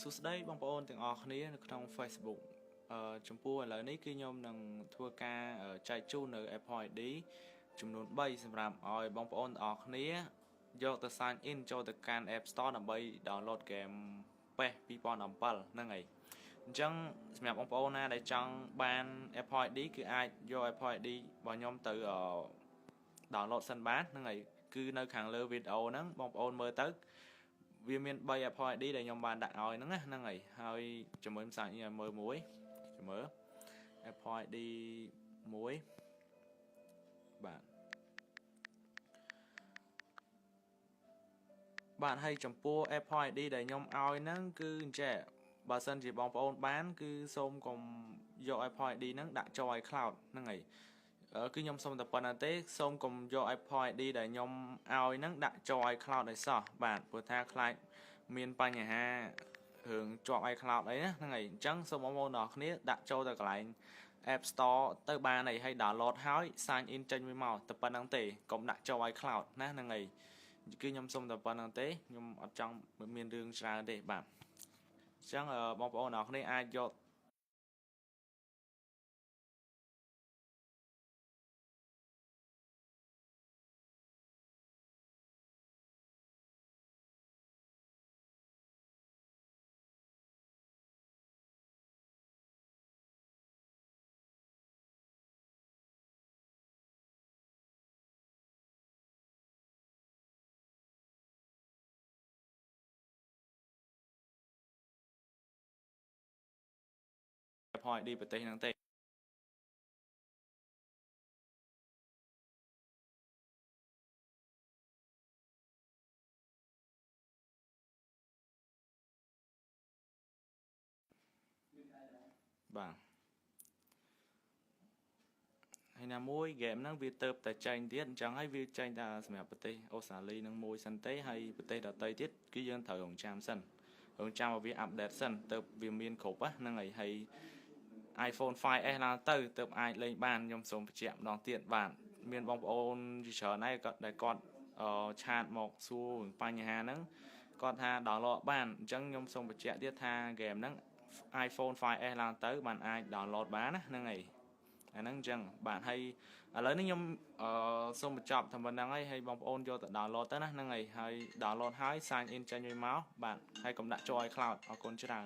សួស្តីបងប្អូនទាំងអស់គ្នានៅក្នុង Facebook ចំពោះឥឡូវនេះគឺខ្ញុំនឹងធ្វើការចែកជូននៅ Apple ID ចំនួន3សម្រាប់ឲ្យបងប្អូនទាំងអស់គ្នាយកទៅ sign in ចូលទៅកាន់ App Store ដើម្បី download game PES 2017ហ្នឹងហើយអញ្ចឹងសម្រាប់បងប្អូនណាដែលចង់បាន Apple ID គឺអាចយក Apple ID របស់ខ្ញុំទៅdownload សិនបានហ្នឹងហើយគឺនៅខាងលើវីដេអូហ្នឹងបងប្អូនមើលទៅវាមាន3 Apple ID ដែលខ្ញុំបានដាក់ឲ្យហ្នឹងហើយជាមួយផ្សាយឲ្យមើលមួយចាំមើល Apple ID មួយបាទហើយចំពោះ Apple ID ដែលខ្ញុំឲ្យហ្នឹងគឺអញ្ចេះបើសិនជាបងប្អូនបានគឺសូមកុំយក Apple ID ហ្នឹងដាក់ចូល iCloud ហ្នឹងហើយគឺខ្ញុំសូមតែប៉ុណ្្នឹងទេសូមកុំយក Apple ID ដែលខ្ញុំឲ្យហ្នឹងដាក់ចូល iCloud ឲ្យសោះបាទព្រោះថាខ្លាចមានបញ្ហារឿងជាប់ iCloud អីណាហ្នឹងហើយអញ្ចឹងសូមបងប្អូនទាំងអស់គ្នាដាក់ចូលទៅកន្លែង App Store ទៅបានហើយ download ហើយ sign in ចេញមួយមកតែប៉ុណ្្នឹងទេកុំដាក់ចូល iCloud ណាហ្នឹងហើយគឺខ្ញុំសុំតែប៉ុណ្្នឹងទេខ្ញុំអត់ចង់មានរឿងច្រើនទេបាទអញ្ចឹងបងប្អូនទាំងអស់គ្នាអាចយកApple ID ប្រទេសហ្នឹងទេបាទហើយណាមួយហ្គេមហ្នឹងវាទៅតែចេញទៀតអញ្ចឹងហើយវាចេញតែសម្រាប់ប្រទេសអូស្ត្រាលីនឹងមួយសិនទេហើយប្រទេសដទៃទៀតគឺយើងត្រូវរងចាំសិនរងចាំឲ្យវាអាប់ដេតសិនទៅវាមានគ្រប់ហ្នឹងហើយ iPhone 5S ឡើងទៅអាចលេងបានខ្ញុំសូមបញ្ជាក់ម្ដងទៀតបាទមានបងប្អូនជាច្រើនហើយដែលគាត់ឆាតមកសួរបញ្ហាហ្នឹងគាត់ថា download បានអញ្ចឹងខ្ញុំសូមបញ្ជាក់ទៀតថា game ហ្នឹង iPhone 5S ឡើងទៅបានអាច download បានណាហ្នឹងហើយអាហ្នឹងអញ្ចឹងបាទហើយឥឡូវនេះខ្ញុំសូមបញ្ចប់តែប៉ុណ្្នឹងហើយបងប្អូនយកទៅ download ទៅណាហ្នឹងហើយ download ហើយ sign in ចេញវិញមកបាទហើយកុំដាក់ចូល iCloud អរគុណច្រើន